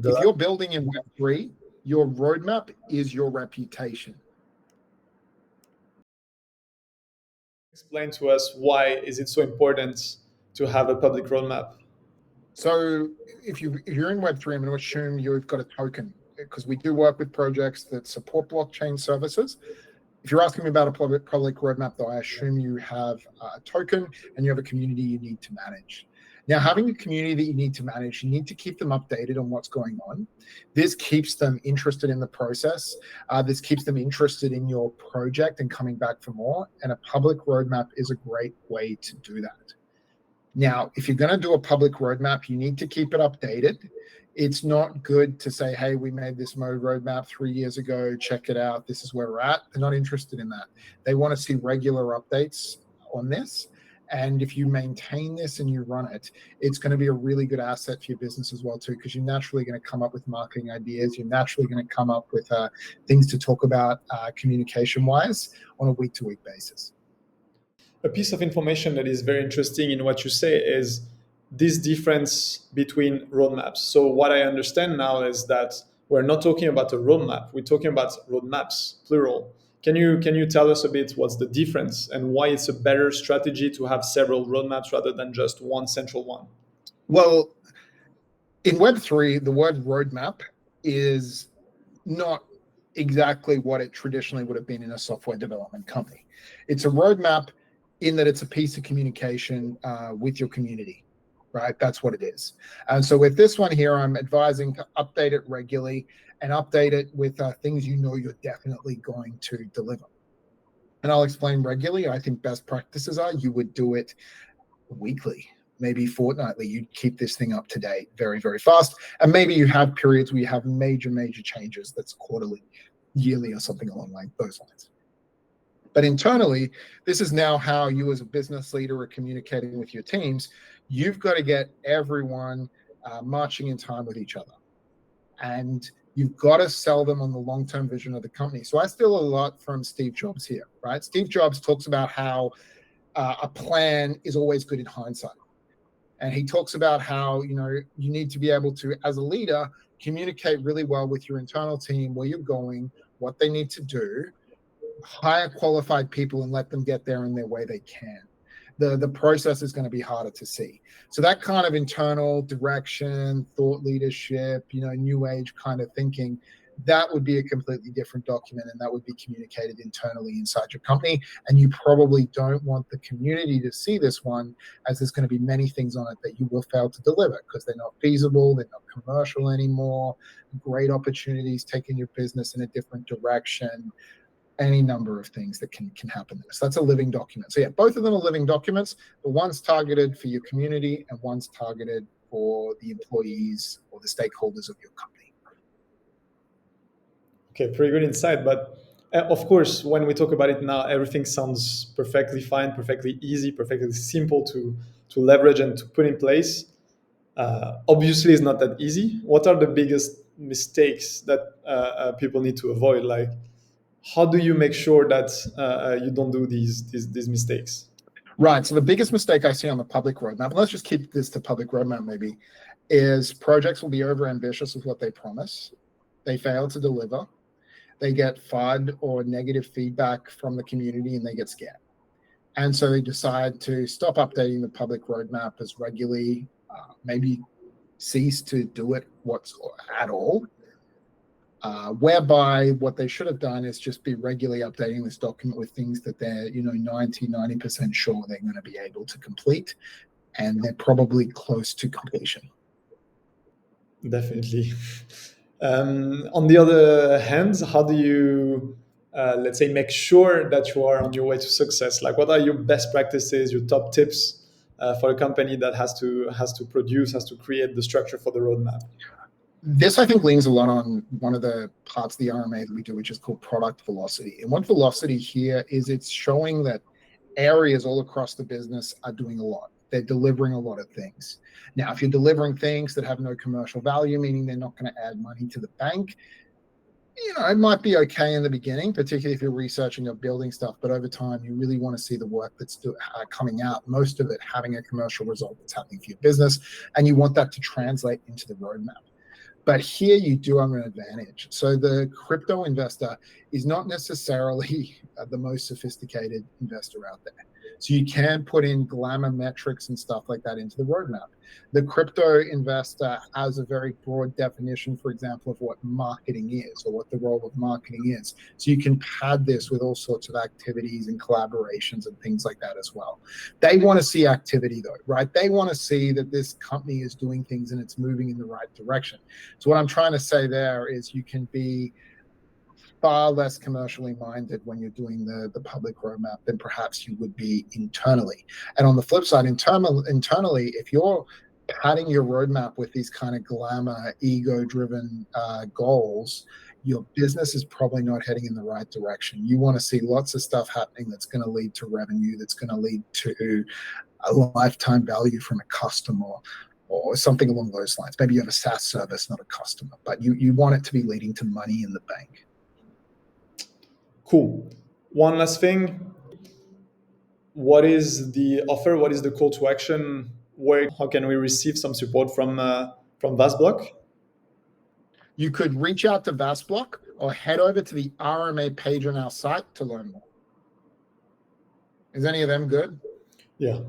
If you're building in Web3, your roadmap is your reputation. Explain to us, why is it so important to have a public roadmap? So if you're in Web3, I'm going to assume you've got a token, because we do work with projects that support blockchain services. If you're asking me about a public roadmap, though, I assume you have a token and you have a community you need to manage. Now, having a community that you need to manage, you need to keep them updated on what's going on. This keeps them interested in the process. This keeps them interested in your project and coming back for more. And a public roadmap is a great way to do that. Now, if you're going to do a public roadmap, you need to keep it updated. It's not good to say, hey, we made this mode roadmap 3 years ago, check it out, this is where we're at. They're not interested in that. They want to see regular updates on this. And if you maintain this and you run it, it's going to be a really good asset for your business as well, too, because you're naturally going to come up with marketing ideas. You're naturally going to come up with things to talk about communication-wise on a week-to-week basis. A piece of information that is very interesting in what you say is this difference between roadmaps. So what I understand now is that we're not talking about a roadmap. We're talking about roadmaps, plural. Can you tell us a bit what's the difference and why it's a better strategy to have several roadmaps rather than just one central one? Well, in Web3, the word roadmap is not exactly what it traditionally would have been in a software development company. It's a roadmap in that it's a piece of communication with your community, right? That's what it is. And so with this one here, I'm advising to update it regularly and update it with things you know you're definitely going to deliver. And I'll explain regularly. I think best practices are you would do it weekly, maybe fortnightly. You'd keep this thing up to date very, very fast. And maybe you have periods where you have major changes that's quarterly, yearly, or something along those lines. But internally, this is now how you as a business leader are communicating with your teams. You've got to get everyone marching in time with each other. And you've got to sell them on the long-term vision of the company. So I steal a lot from Steve Jobs here, right? Steve Jobs talks about how a plan is always good in hindsight. And he talks about how, you need to be able to, as a leader, communicate really well with your internal team, where you're going, what they need to do, hire qualified people and let them get there in their way they can. The process is going to be harder to see. So that kind of internal direction, thought leadership, new age kind of thinking, that would be a completely different document, and that would be communicated internally inside your company. And you probably don't want the community to see this one, as there's going to be many things on it that you will fail to deliver because they're not feasible, they're not commercial anymore, great opportunities taking your business in a different direction, any number of things that can happen there. So that's a living document. So yeah, both of them are living documents, but one's targeted for your community and one's targeted for the employees or the stakeholders of your company. Okay, pretty good insight. But of course, when we talk about it now, everything sounds perfectly fine, perfectly easy, perfectly simple to leverage and to put in place. Obviously, it's not that easy. What are the biggest mistakes that people need to avoid? Like, how do you make sure that you don't do these mistakes? Right. So the biggest mistake I see on the public roadmap, and let's just keep this to public roadmap maybe, is projects will be over ambitious with what they promise. They fail to deliver. They get FUD or negative feedback from the community, and they get scared. And so they decide to stop updating the public roadmap as regularly, maybe cease to do it at all. Whereby what they should have done is just be regularly updating this document with things that they're 90% sure they're going to be able to complete, and they're probably close to completion. Definitely. On the other hand, how do you let's say make sure that you are on your way to success? Like, what are your best practices, your top tips for a company that has to create the structure for the roadmap? This, I think, leans a lot on one of the parts of the RMA that we do, which is called product velocity. And what velocity here is, it's showing that areas all across the business are doing a lot. They're delivering a lot of things. Now, if you're delivering things that have no commercial value, meaning they're not going to add money to the bank, it might be okay in the beginning, particularly if you're researching or building stuff. But over time, you really want to see the work that's coming out, most of it having a commercial result that's happening for your business. And you want that to translate into the roadmap. But here you do have an advantage. So the crypto investor is not necessarily the most sophisticated investor out there. So you can put in glamour metrics and stuff like that into the roadmap. The crypto investor has a very broad definition, for example, of what marketing is or what the role of marketing is. So you can pad this with all sorts of activities and collaborations and things like that as well. They want to see activity though, right? They want to see that this company is doing things and it's moving in the right direction. So what I'm trying to say there is you can be far less commercially minded when you're doing the public roadmap than perhaps you would be internally. And on the flip side, internally, if you're padding your roadmap with these kind of glamour, ego-driven goals, your business is probably not heading in the right direction. You want to see lots of stuff happening that's going to lead to revenue, that's going to lead to a lifetime value from a customer or something along those lines. Maybe you have a SaaS service, not a customer, but you want it to be leading to money in the bank. Cool. One last thing. What is the offer? What is the call to action? How can we receive some support from VaaSBlock? You could reach out to VaaSBlock or head over to the RMA page on our site to learn more. Is any of them good? Yeah.